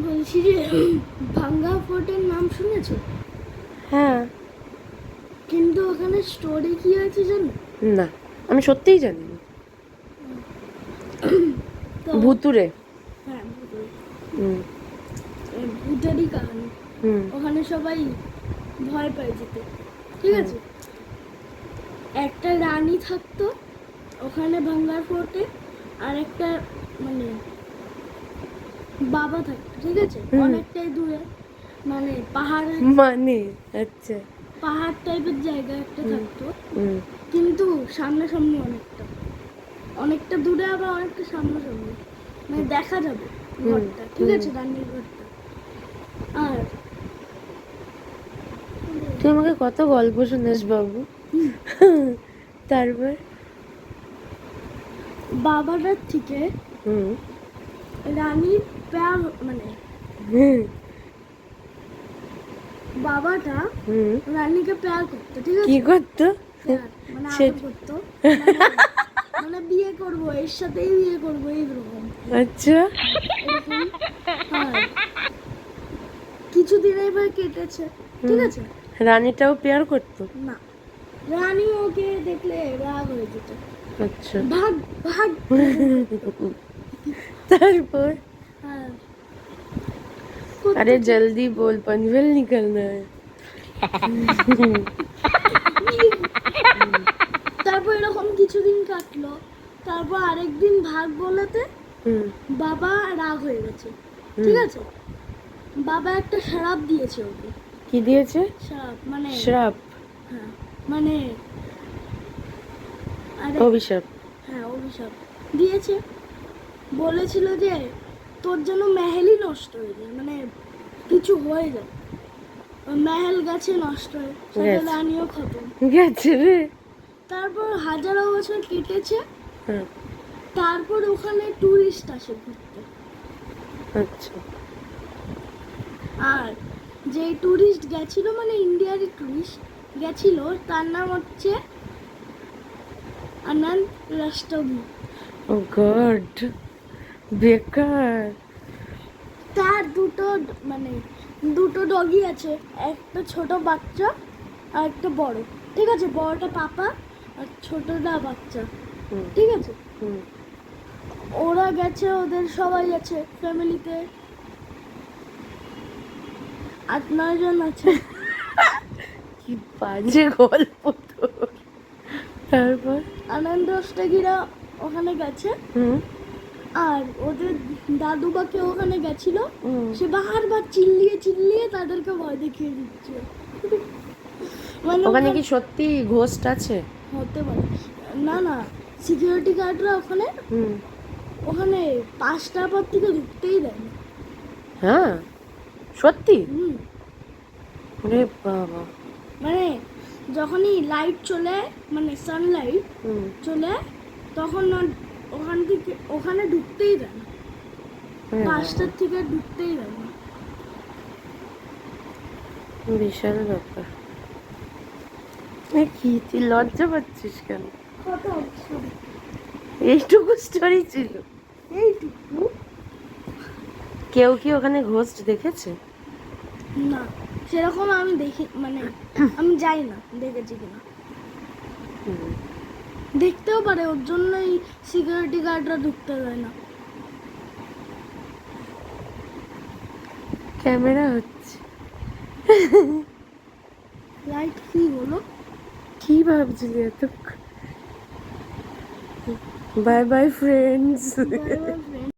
বলছি যে ভাঙ্গা ফোর্টের নাম শুনেছো? হ্যাঁ। কিন্তু ওখানে স্টোরি কি হয়েছে জানো? না, আমি সত্যিই জানি না। তো ভুতুরে। হ্যাঁ, ভূতের হুম ভূতেরই কাহিনী। হুম ওখানে সবাই ভয় পায় যেতে, ঠিক আছে? একটা রানী থাকতো ওখানে ভাঙ্গার ফোর্টে, আর একটা মানে বাবা থাকতো, ঠিক আছে? হুম। অনেকটাই দূরে, মানে মানে আচ্ছা। পাহাড় টাইপের জায়গা একটা হুম থাকতো, হুম কিন্তু সামনাসামনি অনেকটা অনেকটা দূরে, আবার অনেকটা সামনাসামনি, মানে দেখা যাবে ঘরটা, ঠিক হুম। আছে? রানীর ঘরটা। আর তুই আমাকে কত গল্প শোনাস বাবু। তারপর? বাবাটার থেকে হুম রানীর প্যার, মানে হুম বাবাটা হুম। রানীকে প্যার করতো, ঠিক কি আছে? করতো? প্যার মানে সে আদর করতো, মানে মানে বিয়ে করবো, এর সাথেই বিয়ে করবো, এইরকম আচ্ছা। এরকম। আর কিছুদিন এবার কেটেছে, ঠিক আছে? রানীটাও পেয়ার করতো? না, রানী ওকে দেখলে রাগ হয়ে যেত, আচ্ছা। ভাগ ভাগ এরকম করতো। তারপর? আর अरे করতো जल्दी बोल, पनवेल निकलना है। তারপর এরকম কিছুদিন কাটলো, তারপর আরেকদিন ভাগ বলাতে হুম বাবা রাগ হয়ে গেছে, হুম। ঠিক আছে? বাবা একটা শারাপ দিয়েছে ওকে। কি দিয়েছে? শারাপ মানে শ্রাপ? হ্যাঁ, মানে আরে অভিশাপ? হ্যাঁ, অভিশাপ দিয়েছে। বলেছিল যে তোর জন্য মেহেলই নষ্ট হয়ে যায়, মানে কিছু হয়ে যায়, ওই মেহেল গাছে নষ্ট হয়ে, সাথে গেছে। রানীও খতম। গেছে রে। তারপর হাজারো বছর কেটেছে, হ্যাঁ। তারপর ওখানে টুরিস্ট আসে ঘুরতে। আচ্ছা। আর যে টুরিস্ট গেছিল, মানে ইন্ডিয়ারই টুরিস্ট গেছিল, তার নাম হচ্ছে আনন্দ রাষ্ট্রগি। ও গড, বেকার। তার মানে দুটো ডগি আছে, একটা ছোট বাচ্চা আর একটা বড়, ঠিক আছে? বড়টা পাপা আর ছোটটা বাচ্চা, হুম ঠিক আছে? হুম। ওরা গেছে, ওদের সবাই আছে ফ্যামিলিতে, 8-9 জন আছে। কি বাজে গল্প তোর। তারপর? আনন্দ রাষ্ট্রগিরা ওখানে গেছে, হুম আর ওদের দাদুবাকে ওখানে গেছিল, হুম। সে বারবার চিল্লিয়ে চিল্লিয়ে তাদেরকে ভয় দেখিয়ে দিচ্ছে। মানে ওখানে কি সত্যি ঘোস্ট আছে? হতে পারে, না না, সিকিউরিটি গার্ডরা ওখানে হুম। ওখানে 5টার পর থেকে ঢুকতেই দেয় না। হ্যাঁ, সত্যি? হুম, ওরে বাবা। মানে যখনই লাইট চলে, মানে সানলাইট হুম। চলে, তখন ওখানে ঢুকতেই দেয় না, ওরে বাবা, 5টার থেকে ঢুকতেই দেয় না। বিশাল ব্যাপার। এ কি, তুই লজ্জা পাচ্ছিস কেন? কত sorry, এইটুকু স্টোরি ছিল? এইটুকু। কেউ কি ওখানে ঘোস্ট দেখেছে? না, সেরকম আমি দেখি, মানে আমি যাই না দেখেছি কিনা, হুম। দেখতেও পারে, ওর জন্যই সিকিউরিটি গার্ডরা ঢুকতে দেয় না। ক্যামেরা হচ্ছে। লাইট কি হলো? কি ভাবছিলি এত? Bye bye friends. Bye bye friend.